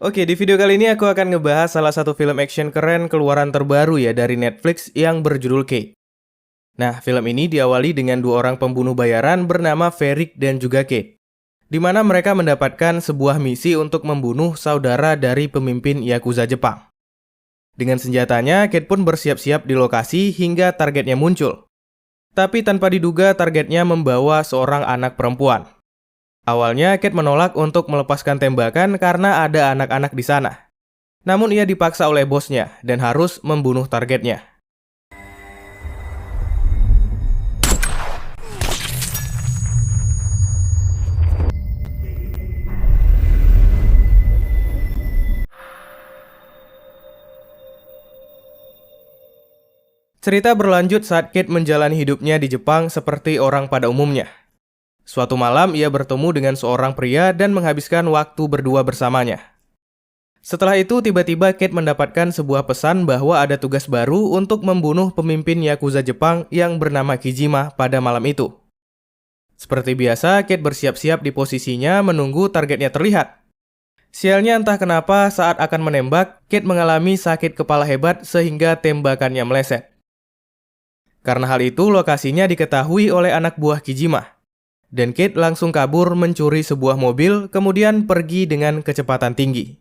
Oke, di video kali ini aku akan ngebahas salah satu film action keren keluaran terbaru ya dari Netflix yang berjudul Kate. Nah, film ini diawali dengan dua orang pembunuh bayaran bernama Ferric dan juga Kate, di mana mereka mendapatkan sebuah misi untuk membunuh saudara dari pemimpin Yakuza Jepang. Dengan senjatanya, Kate pun bersiap-siap di lokasi hingga targetnya muncul. Tapi tanpa diduga targetnya membawa seorang anak perempuan. Awalnya, Kate menolak untuk melepaskan tembakan karena ada anak-anak di sana. Namun ia dipaksa oleh bosnya dan harus membunuh targetnya. Cerita berlanjut saat Kate menjalani hidupnya di Jepang seperti orang pada umumnya. Suatu malam ia bertemu dengan seorang pria dan menghabiskan waktu berdua bersamanya. Setelah itu tiba-tiba Kate mendapatkan sebuah pesan bahwa ada tugas baru untuk membunuh pemimpin Yakuza Jepang yang bernama Kijima pada malam itu. Seperti biasa, Kate bersiap-siap di posisinya menunggu targetnya terlihat. Sialnya entah kenapa saat akan menembak, Kate mengalami sakit kepala hebat sehingga tembakannya meleset. Karena hal itu, lokasinya diketahui oleh anak buah Kijima. Dan Kate langsung kabur mencuri sebuah mobil, kemudian pergi dengan kecepatan tinggi.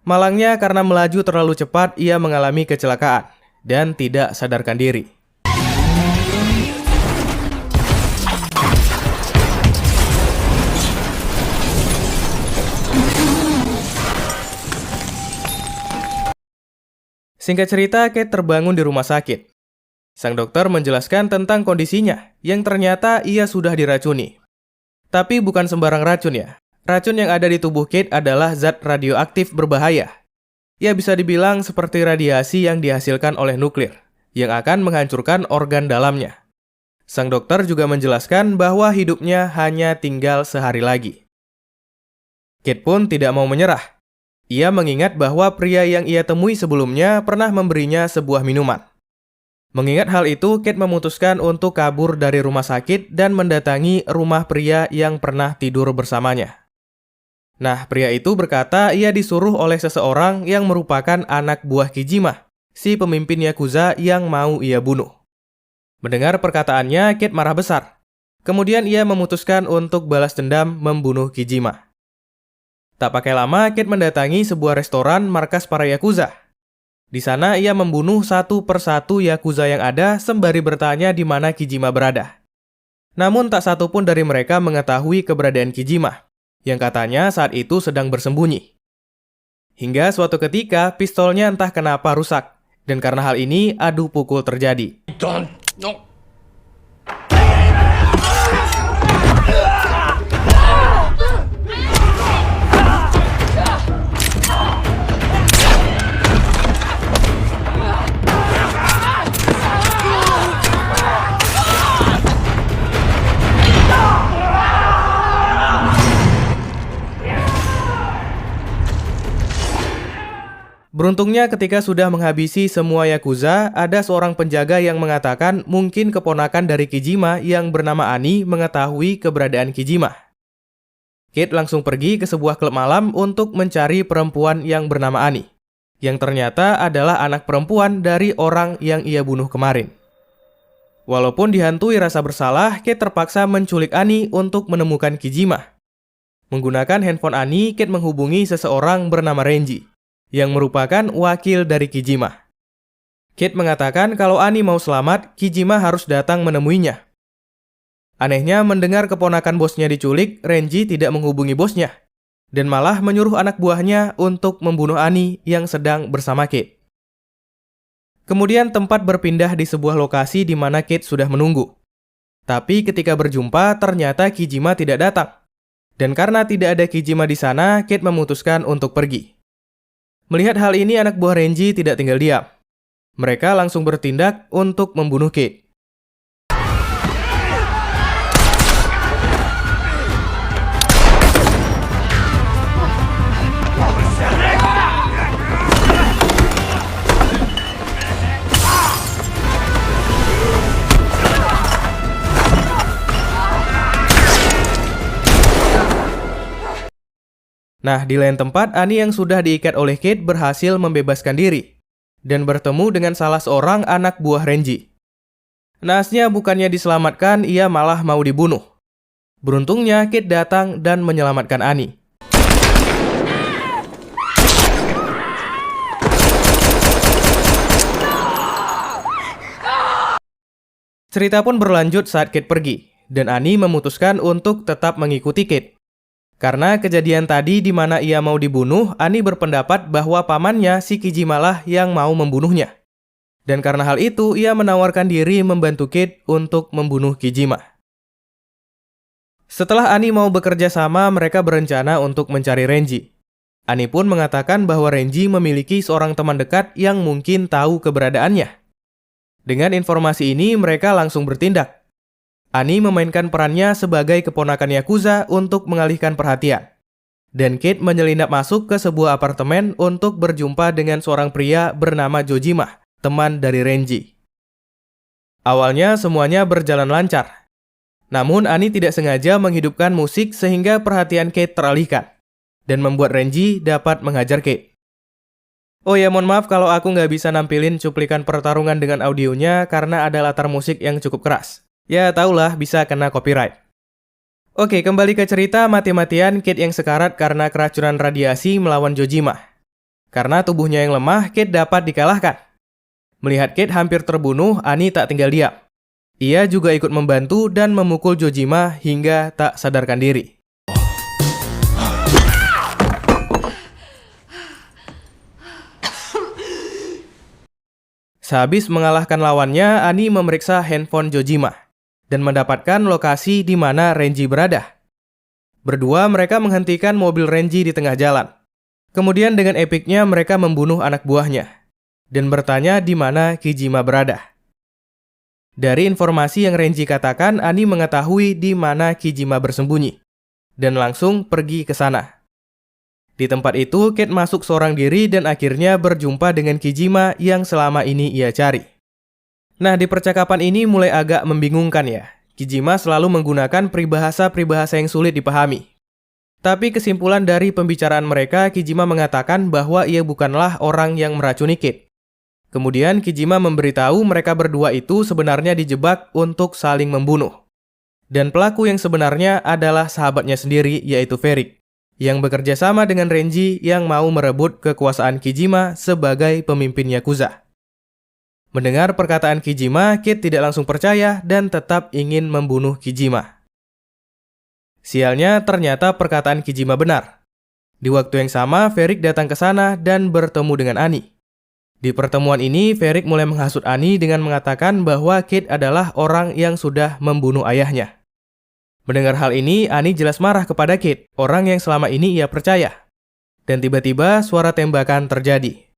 Malangnya karena melaju terlalu cepat, ia mengalami kecelakaan dan tidak sadarkan diri. Singkat cerita, Kate terbangun di rumah sakit. Sang dokter menjelaskan tentang kondisinya, yang ternyata ia sudah diracuni. Tapi bukan sembarang racun ya. Racun yang ada di tubuh Kate adalah zat radioaktif berbahaya. Ya bisa dibilang seperti radiasi yang dihasilkan oleh nuklir, yang akan menghancurkan organ dalamnya. Sang dokter juga menjelaskan bahwa hidupnya hanya tinggal sehari lagi. Kate pun tidak mau menyerah. Ia mengingat bahwa pria yang ia temui sebelumnya pernah memberinya sebuah minuman. Mengingat hal itu, Kate memutuskan untuk kabur dari rumah sakit dan mendatangi rumah pria yang pernah tidur bersamanya. Nah, pria itu berkata ia disuruh oleh seseorang yang merupakan anak buah Kijima, si pemimpin Yakuza yang mau ia bunuh. Mendengar perkataannya, Kate marah besar. Kemudian ia memutuskan untuk balas dendam membunuh Kijima. Tak pakai lama, Kate mendatangi sebuah restoran markas para Yakuza. Di sana ia membunuh satu persatu Yakuza yang ada sembari bertanya di mana Kijima berada. Namun tak satu pun dari mereka mengetahui keberadaan Kijima, yang katanya saat itu sedang bersembunyi. Hingga suatu ketika pistolnya entah kenapa rusak, dan karena hal ini adu pukul terjadi. Beruntungnya ketika sudah menghabisi semua Yakuza, ada seorang penjaga yang mengatakan mungkin keponakan dari Kijima yang bernama Ani mengetahui keberadaan Kijima. Kate langsung pergi ke sebuah klub malam untuk mencari perempuan yang bernama Ani, yang ternyata adalah anak perempuan dari orang yang ia bunuh kemarin. Walaupun dihantui rasa bersalah, Kate terpaksa menculik Ani untuk menemukan Kijima. Menggunakan handphone Ani, Kate menghubungi seseorang bernama Renji, yang merupakan wakil dari Kijima. Kate mengatakan kalau Ani mau selamat, Kijima harus datang menemuinya. Anehnya, mendengar keponakan bosnya diculik, Renji tidak menghubungi bosnya, dan malah menyuruh anak buahnya untuk membunuh Ani yang sedang bersama Kate. Kemudian tempat berpindah di sebuah lokasi di mana Kate sudah menunggu. Tapi ketika berjumpa, ternyata Kijima tidak datang. Dan karena tidak ada Kijima di sana, Kate memutuskan untuk pergi. Melihat hal ini, anak buah Renji tidak tinggal diam. Mereka langsung bertindak untuk membunuh Kate. Nah, di lain tempat, Ani yang sudah diikat oleh Kate berhasil membebaskan diri dan bertemu dengan salah seorang anak buah Renji. Naasnya bukannya diselamatkan, ia malah mau dibunuh. Beruntungnya Kate datang dan menyelamatkan Ani. Cerita pun berlanjut saat Kate pergi, dan Ani memutuskan untuk tetap mengikuti Kate. Karena kejadian tadi di mana ia mau dibunuh, Ani berpendapat bahwa pamannya si Kijima lah yang mau membunuhnya. Dan karena hal itu, ia menawarkan diri membantu Kate untuk membunuh Kijima. Setelah Ani mau bekerja sama, mereka berencana untuk mencari Renji. Ani pun mengatakan bahwa Renji memiliki seorang teman dekat yang mungkin tahu keberadaannya. Dengan informasi ini, mereka langsung bertindak. Ani memainkan perannya sebagai keponakan Yakuza untuk mengalihkan perhatian. Dan Kate menyelinap masuk ke sebuah apartemen untuk berjumpa dengan seorang pria bernama Jojima, teman dari Renji. Awalnya semuanya berjalan lancar. Namun Ani tidak sengaja menghidupkan musik sehingga perhatian Kate teralihkan. Dan membuat Renji dapat menghajar Kate. Oh ya, mohon maaf kalau aku nggak bisa nampilin cuplikan pertarungan dengan audionya karena ada latar musik yang cukup keras. Ya tahulah bisa kena copyright. Oke, kembali ke cerita mati-matian Kate yang sekarat karena keracunan radiasi melawan Jojima. Karena tubuhnya yang lemah, Kate dapat dikalahkan. Melihat Kate hampir terbunuh, Ani tak tinggal diam. Ia juga ikut membantu dan memukul Jojima hingga tak sadarkan diri. Sehabis mengalahkan lawannya, Ani memeriksa handphone Jojima dan mendapatkan lokasi di mana Renji berada. Berdua mereka menghentikan mobil Renji di tengah jalan. Kemudian dengan epiknya mereka membunuh anak buahnya dan bertanya di mana Kijima berada. Dari informasi yang Renji katakan, Ani mengetahui di mana Kijima bersembunyi dan langsung pergi ke sana. Di tempat itu, Kate masuk seorang diri dan akhirnya berjumpa dengan Kijima yang selama ini ia cari. Nah, di percakapan ini mulai agak membingungkan ya. Kijima selalu menggunakan peribahasa-peribahasa yang sulit dipahami. Tapi kesimpulan dari pembicaraan mereka, Kijima mengatakan bahwa ia bukanlah orang yang meracuni Kate. Kemudian Kijima memberitahu mereka berdua itu sebenarnya dijebak untuk saling membunuh. Dan pelaku yang sebenarnya adalah sahabatnya sendiri, yaitu Ferik, yang bekerja sama dengan Renji yang mau merebut kekuasaan Kijima sebagai pemimpin Yakuza. Mendengar perkataan Kijima, Kate tidak langsung percaya dan tetap ingin membunuh Kijima. Sialnya, ternyata perkataan Kijima benar. Di waktu yang sama, Ferik datang ke sana dan bertemu dengan Ani. Di pertemuan ini, Ferik mulai menghasut Ani dengan mengatakan bahwa Kate adalah orang yang sudah membunuh ayahnya. Mendengar hal ini, Ani jelas marah kepada Kate, orang yang selama ini ia percaya. Dan tiba-tiba suara tembakan terjadi.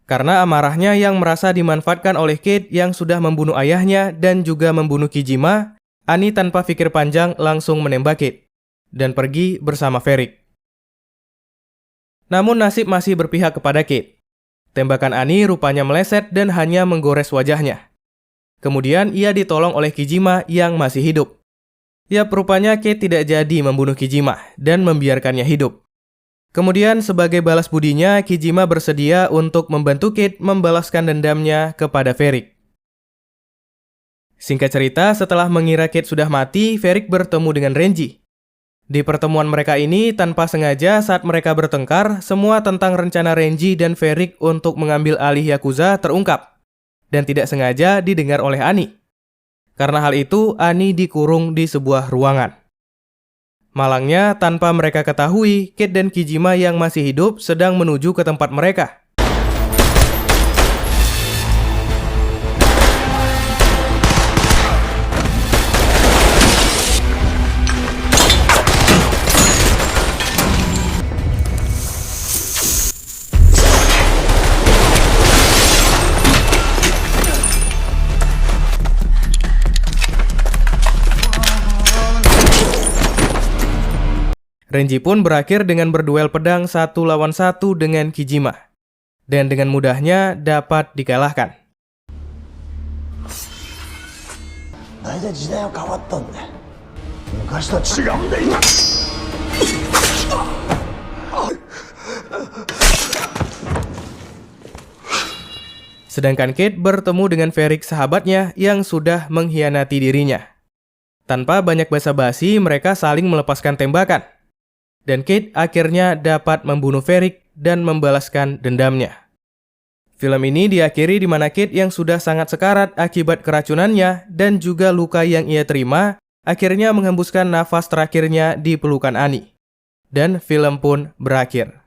Karena amarahnya yang merasa dimanfaatkan oleh Kate yang sudah membunuh ayahnya dan juga membunuh Kijima, Ani tanpa pikir panjang langsung menembak Kate dan pergi bersama Ferik. Namun nasib masih berpihak kepada Kate. Tembakan Ani rupanya meleset dan hanya menggores wajahnya. Kemudian ia ditolong oleh Kijima yang masih hidup. Ya, rupanya Kate tidak jadi membunuh Kijima dan membiarkannya hidup. Kemudian sebagai balas budinya, Kijima bersedia untuk membantu Kate membalaskan dendamnya kepada Ferik. Singkat cerita, setelah mengira Kate sudah mati, Ferik bertemu dengan Renji. Di pertemuan mereka ini, tanpa sengaja saat mereka bertengkar, semua tentang rencana Renji dan Ferik untuk mengambil alih Yakuza terungkap. Dan tidak sengaja didengar oleh Ani. Karena hal itu, Ani dikurung di sebuah ruangan. Malangnya, tanpa mereka ketahui, Kate dan Kijima yang masih hidup sedang menuju ke tempat mereka. Renji pun berakhir dengan berduel pedang 1 lawan 1 dengan Kijima. Dan dengan mudahnya dapat dikalahkan. 大体時代は変わったんだよ。昔とは違うんだ今。Sedangkan Kate bertemu dengan Varric, sahabatnya yang sudah mengkhianati dirinya. Tanpa banyak basa-basi, mereka saling melepaskan tembakan. Dan Kate akhirnya dapat membunuh Varric dan membalaskan dendamnya. Film ini diakhiri di mana Kate yang sudah sangat sekarat akibat keracunannya dan juga luka yang ia terima, akhirnya menghembuskan nafas terakhirnya di pelukan Annie. Dan film pun berakhir.